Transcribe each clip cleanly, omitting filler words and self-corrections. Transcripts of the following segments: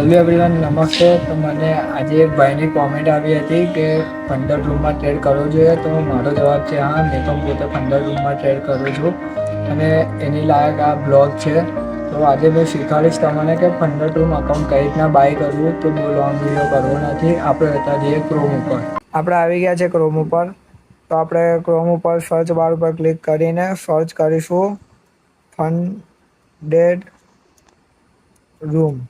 Hello everyone, નમસ્તે. તો મને આજે એક ભાઈની કોમેન્ટ આવી હતી કે 15 રૂમમાં ટ્રેડ કરવો જોઈએ. તો મારો જવાબ છે હા, મેં પણ પોતે 15 રૂમમાં ટ્રેડ કરું છું અને એની લાયક આ બ્લોગ છે. તો આજે મેં શીખવાડીશ તમને કે 15 રૂમ અકાઉન્ટ કઈ રીતના બાય કરવું. તો બહુ લોંગ વિડીયો કરવો નથી. આપણે હતા જઈએ ક્રોમ ઉપર. આપણે આવી ગયા છે ક્રોમ ઉપર. તો આપણે ક્રોમ ઉપર સર્ચ બાર ઉપર ક્લિક કરીને સર્ચ કરીશું ફંડેડ રૂમ.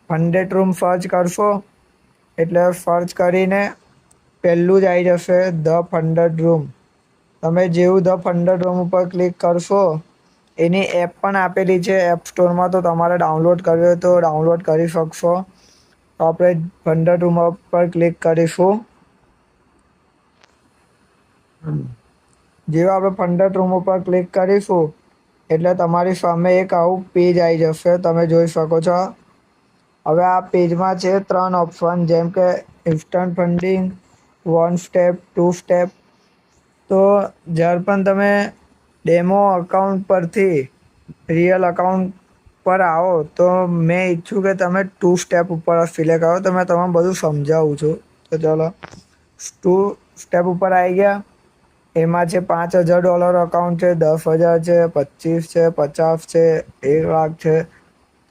100 રૂમ સર્ચ કરશો એટલે સર્ચ કરીને પહેલું જ આવી જશે ધ 100 રૂમ. તમે જેવું ધ 100 રૂમ ઉપર ક્લિક કરશો, એની એપ પણ આપેલી છે એપ સ્ટોરમાં. તો તમારે ડાઉનલોડ કરવી હોય તો ડાઉનલોડ કરી શકશો. તો આપણે 100 રૂમ પર ક્લિક કરીશું. જેવું આપણે 100 રૂમ ઉપર ક્લિક કરીશું એટલે તમારી સામે એક આવું પેજ આવી જશે. તમે જોઈ શકો છો. હવે આ પેજમાં છે 3 ઓપ્શન, જેમ કે ઇન્સ્ટન્ટ ફંડિંગ, 1 સ્ટેપ, 2 સ્ટેપ. તો જ્યારે પણ તમે ડેમો અકાઉન્ટ પરથી રિયલ અકાઉન્ટ પર આવો તો મેં ઈચ્છું કે તમે 2 સ્ટેપ ઉપર સિલેક્ટ કરો. તો મેં તમને બધું સમજાવું છું. તો ચાલો 2 સ્ટેપ ઉપર આવી ગયા. એમાં છે $5000 અકાઉન્ટ છે, 10,000 છે, 25 છે, 50 છે, 1 લાખ છે.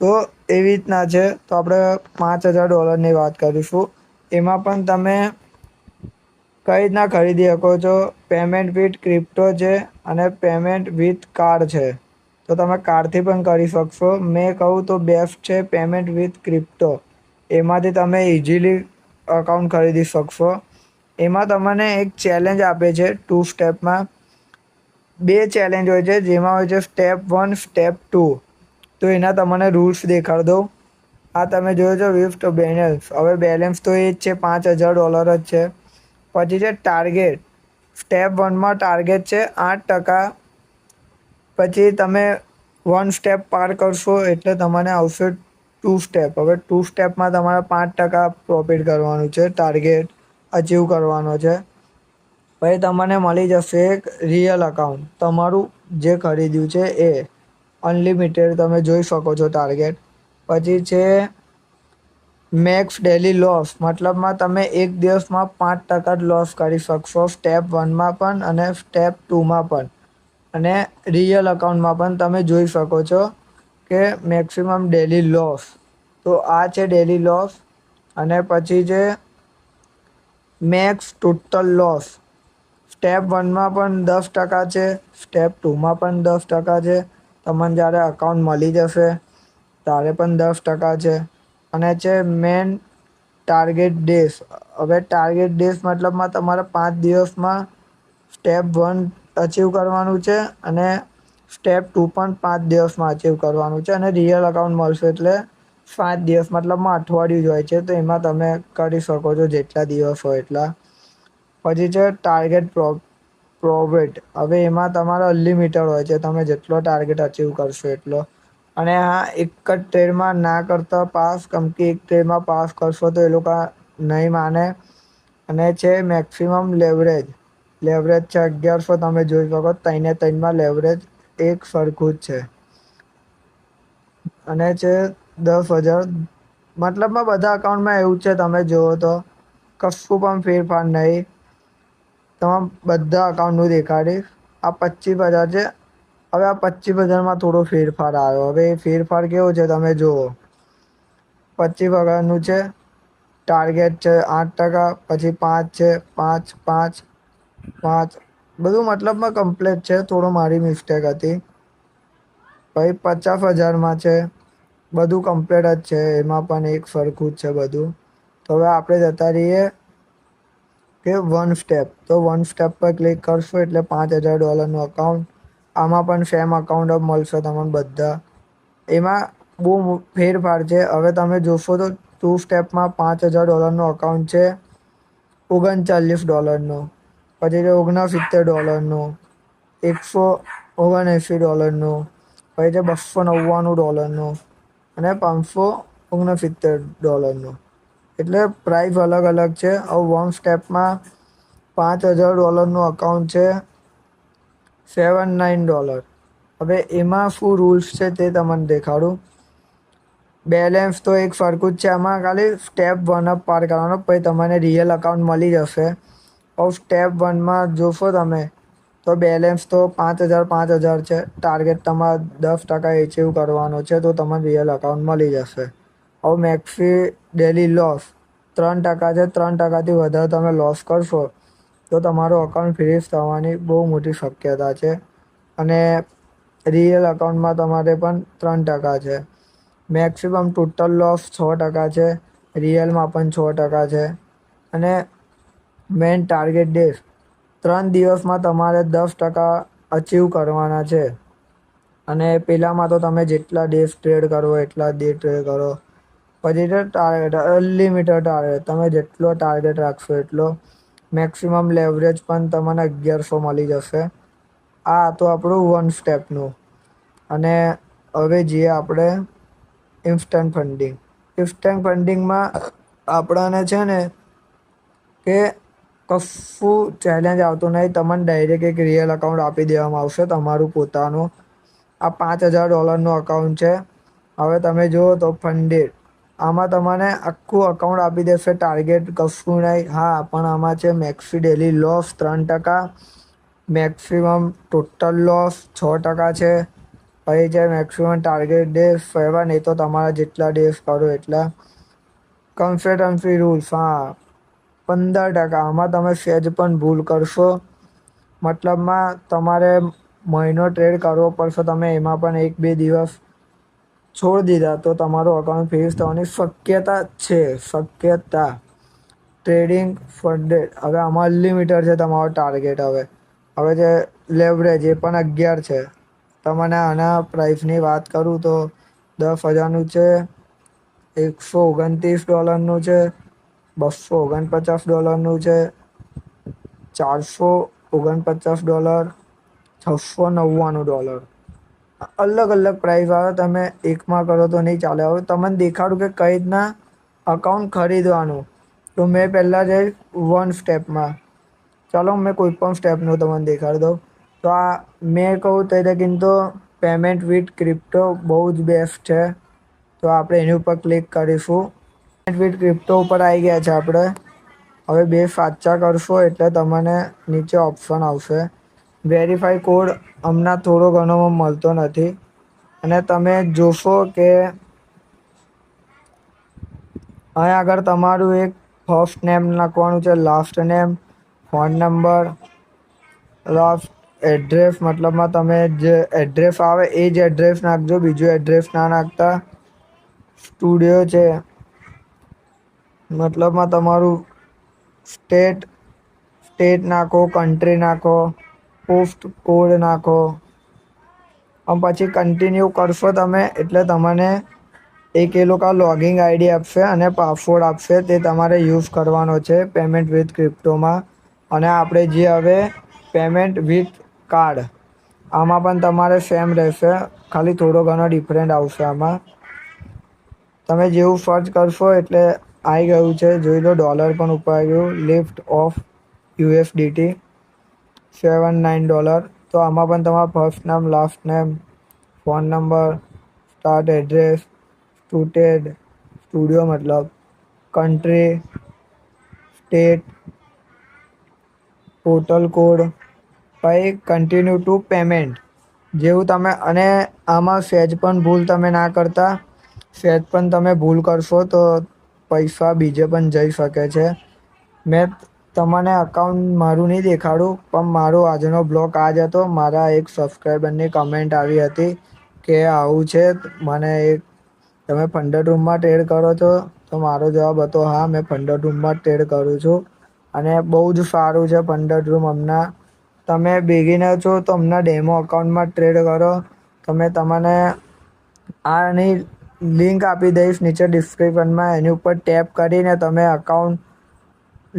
તો એવી રીતના છે. તો આપણે $5000 વાત કરીશું. એમાં પણ તમે કઈ રીતના ખરીદી શકો છો. પેમેન્ટ વિથ ક્રિપ્ટો છે અને પેમેન્ટ વિથ કાર્ડ છે. તો તમે કાર્ડથી પણ કરી શકશો. મેં કહું તો બેસ્ટ છે પેમેન્ટ વિથ ક્રિપ્ટો. એમાંથી તમે ઇઝીલી અકાઉન્ટ ખરીદી શકશો. એમાં તમને એક ચેલેન્જ આપે છે 2 સ્ટેપમાં. 2 ચેલેન્જ હોય છે, જેમાં હોય છે સ્ટેપ 1, સ્ટેપ 2. તો એના તમને રૂલ્સ દેખાડ દઉં. આ તમે જોયો છો વિફ્ટ બેલેન્સ. હવે બેલેન્સ તો એ જ છે $5000 જ છે. પછી છે ટાર્ગેટ. સ્ટેપ 1માં ટાર્ગેટ છે 8%. પછી તમે 1 સ્ટેપ પાર કરશો એટલે તમને આવશે 2 સ્ટેપ. હવે 2 સ્ટેપમાં તમારે 5% પ્રોફિટ કરવાનું છે. ટાર્ગેટ અચીવ કરવાનો છે. પછી તમને મળી જશે એક રિયલ અકાઉન્ટ. તમારું જે ખરીદ્યું છે એ અનલિમિટેડ તમે જોઈ શકો છો ટાર્ગેટ. પછી છે મેક્સ ડેલી લોસ. મતલબમાં તમે એક દિવસમાં 5% જ લોસ કરી શકશો. સ્ટેપ 1માં પણ અને સ્ટેપ 2માં પણ. અને રિયલ અકાઉન્ટમાં પણ તમે જોઈ શકો છો કે મેક્સિમમ ડેલી લોસ. તો આ છે ડેલી લોસ. અને પછી છે મેક્સ ટોટલ લોસ. સ્ટેપ 1માં પણ 10% છે, સ્ટેપ 2માં પણ 10% છે. તમને જ્યારે અકાઉન્ટ મળી જશે ત્યારે પણ 10% છે. અને છે મેન ટાર્ગેટ ડેઝ. હવે ટાર્ગેટ ડેઝ મતલબમાં તમારે 5 દિવસમાં સ્ટેપ 1 અચીવ કરવાનું છે અને સ્ટેપ 2 પણ 5 દિવસમાં અચીવ કરવાનું છે. અને રિયલ અકાઉન્ટ મળશે એટલે 5 દિવસ મતલબમાં અઠવાડિયું જ હોય છે. તો એમાં તમે કરી શકો છો જેટલા દિવસ હોય એટલા. પછી છે ટાર્ગેટ પ્રોફિટ. હવે એમાં તમારો અનલિમિટેડ હોય છે. તમે જેટલો ટાર્ગેટ અચીવ કરશો એટલો. અને હા, એક જ ટ્રેડમાં ના કરતા પાસ, કેમ કે એક ટ્રેડમાં પાસ કરશો તો એ લોકો નહીં માને. અને છે મેક્સિમમ લેવરેજ. લેવરેજ છે 1100. તમે જોઈ શકો 3 લેવરેજ એક સરખું જ છે. અને છે 10,000. મતલબમાં બધા અકાઉન્ટમાં એવું છે. તમે જુઓ તો કશું પણ ફેરફાર નહીં. તમામ બધા અકાઉન્ટનું દેખાડીશ. આ 25,000 છે. હવે આ 25,000માં થોડો ફેરફાર આવ્યો. હવે એ ફેરફાર કેવો છે તમે જુઓ. 25,000નું છે. ટાર્ગેટ છે 8%. પછી 5 છે, 5, 5, 5. બધું મતલબમાં કમ્પ્લીટ છે. થોડો મારી મિસ્ટેક હતી. પછી 50,000માં છે. બધું કમ્પ્લીટ જ છે. એમાં પણ એક સરખું જ છે બધું. તો હવે આપણે જતા રહીએ કે 1 સ્ટેપ. તો 1 સ્ટેપ પર ક્લિક કરશો એટલે $5,000નું અકાઉન્ટ. આમાં પણ સેમ અકાઉન્ટ જ મળશે તમને બધા. એમાં બહુ ફેરફાર છે. હવે તમે જોશો તો 2 સ્ટેપમાં $5,000નું અકાઉન્ટ છે $39. પછી છે $69, $179, પછી છે $299 અને $569. એટલે પ્રાઇસ અલગ અલગ છે. હવે 1 સ્ટેપમાં $5,000નું અકાઉન્ટ છે $79. હવે એમાં શું રૂલ્સ છે તે તમને દેખાડું. બેલેન્સ તો એક સરખું જ છે, આમાં ખાલી સ્ટેપ 1 જ પાર કરવાનો, પછી તમને રિયલ અકાઉન્ટ મળી જશે. સ્ટેપ 1માં જોશો તમે તો બેલેન્સ તો 5,000 છે. ટાર્ગેટ તમારે 10% એચીવ કરવાનો છે, તો તમને રિયલ અકાઉન્ટ મળી જશે. હવે મેક્સી ડેલી લોસ 3% છે. 3%થી વધારે તમે લોસ કરશો તો તમારું અકાઉન્ટ ફ્રીઝ થવાની બહુ મોટી શક્યતા છે. અને રિયલ અકાઉન્ટમાં તમારે પણ 3% છે. મેક્સિમમ ટોટલ લોસ 6% છે. રિયલમાં પણ 6% છે. અને મેન ટાર્ગેટ ડેટ 3 દિવસમાં તમારે 10% અચીવ કરવાના છે. અને પેલામાં તો તમે જેટલા ડેઝ ટ્રેડ કરો એટલા ડે ટ્રેડ કરો. પછી તો ટાર્ગેટ અનલિમિટેડ ટાર્ગેટ, તમે જેટલો ટાર્ગેટ રાખશો એટલો. મેક્સિમમ લેવરેજ પણ તમને 1100 મળી જશે. આ તો આપણું 1 સ્ટેપનું. અને હવે જઈએ આપણે ઇન્સ્ટન્ટ ફંડિંગ. ઇન્સ્ટન્ટ ફંડિંગમાં આપણાને છે ને કે કશું ચેલેન્જ આવતું નહીં. તમને ડાયરેક્ટ એક રિયલ અકાઉન્ટ આપી દેવામાં આવશે, તમારું પોતાનું. આ $5,000નું અકાઉન્ટ છે. હવે તમે જુઓ તો ફંડેડ, આમાં તમને આખું અકાઉન્ટ આપી દેશે. ટાર્ગેટ કશું નહીં. હા, પણ આમાં છે maxi daily loss 3%, maximum total loss 6% છે. પછી છે મેક્સિમમ ટાર્ગેટ ડેઝ 7, નહીં તો તમારા જેટલા ડેઝ કરો એટલા. કન્સિસ્ટન્સી રૂલ્સ, હા, 15%. આમાં તમે સહેજ પણ ભૂલ કરશો મતલબમાં તમારે મહિનો ટ્રેડ કરવો પડશે. તમે એમાં પણ 1-2 દિવસ છોડી દીધા તો તમારું અકાઉન્ટ ફ્રીઝ થવાની શક્યતા છે. શક્યતા. ટ્રેડિંગ ફંડેડ, હવે આમાં અનલિમિટેડ છે તમારો ટાર્ગેટ. હવે જે લેવરેજ એ પણ 11 છે. તમને આના પ્રાઇસની વાત કરું તો 10,000નું છે, $129નું છે, $249નું છે, $449, $699. અલગ અલગ પ્રાઇસ આવે. તમે એકમાં કરો તો નહીં ચાલે. હવે તમને દેખાડું કે કઈ રીતના અકાઉન્ટ ખરીદવાનું. તો મેં પહેલાં જઈશ 1 સ્ટેપમાં. ચાલો મેં કોઈ પણ સ્ટેપનું તમને દેખાડી દઉં. તો આ મેં કહું તો પેમેન્ટ વિથ ક્રિપ્ટો બહુ જ બેસ્ટ છે. તો આપણે એની ઉપર ક્લિક કરીશું. પેમેન્ટ વિથ ક્રિપ્ટો ઉપર આવી ગયા છે આપણે. હવે 2 સાચા કરશો એટલે તમને નીચે ઓપ્શન આવશે. વેરીફાઈ કોડ હમણાં થોડો ઘણો મળતો નથી. અને તમે જોશો કે અહીં આગળ તમારું એક ફર્સ્ટ નેમ નાખવાનું છે, last name, phone number, last address, મતલબમાં તમે જે એડ્રેસ આવે એ જ એડ્રેસ નાખજો, બીજું એડ્રેસ ના નાખતા. સ્ટુડિયો છે, મતલબમાં તમારું સ્ટેટ નાખો, કન્ટ્રી નાખો, પોસ્ટ કોડ નાખો. અને પછી કન્ટિન્યુ કરશો તમે એટલે તમને એક એ લોકો લોગિંગ આઈડી આપશે અને પાસવર્ડ આપશે. તે તમારે યુઝ કરવાનો છે પેમેન્ટ વિથ ક્રિપ્ટોમાં. અને આપણે જે હવે પેમેન્ટ વિથ કાર્ડ, આમાં પણ તમારે સેમ રહેશે, ખાલી થોડો ઘણો ડિફરન્ટ આવશે. આમાં તમે જેવું સર્ચ કરશો એટલે આવી ગયું છે. જોઈ લો, ડોલર પણ ઉપર આવી ગયું. Lift off USDT $79. તો આમાં પણ તમારા first name, last name, phone number, start address, studio મતલબ, કન્ટ્રી, સ્ટેટ, ટોટલ કોડ, પછી કન્ટિન્યુ ટુ પેમેન્ટ જેવું તમે. અને આમાં સહેજ પણ ભૂલ તમે ના કરતા. સહેજ પણ તમે ભૂલ કરશો તો પૈસા બીજે પણ જઈ શકે છે. મેં તમને અકાઉન્ટ મારું નહીં દેખાડું, પણ મારો આજનો બ્લોગ આ જ હતો. મારા એક સબસ્ક્રાઈબરની કમેન્ટ આવી હતી કે આવું છે, મને એક તમે ફંડર રૂમમાં ટ્રેડ કરો છો? તો મારો જવાબ હતો હા, મેં ફંડર રૂમમાં જ ટ્રેડ કરું છું. અને બહુ જ સારું છે ફંડર રૂમ. હમણાં તમે બિગિનર છો તો હમણાં ડેમો અકાઉન્ટમાં ટ્રેડ કરો. તમને આની લિંક આપી દઈશ નીચે ડિસ્ક્રિપ્શનમાં. એની ઉપર ટેપ કરીને તમે અકાઉન્ટ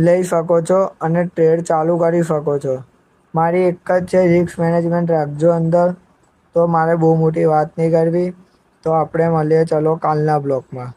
લઈ શકો છો અને ટ્રેડ ચાલુ કરી શકો છો. મારી એક જ છે, રિસ્ક મેનેજમેન્ટ રાખજો અંદર. તો મારે બહુ મોટી વાત નહીં કરવી. તો આપણે મળીએ ચલો કાલના બ્લોગમાં.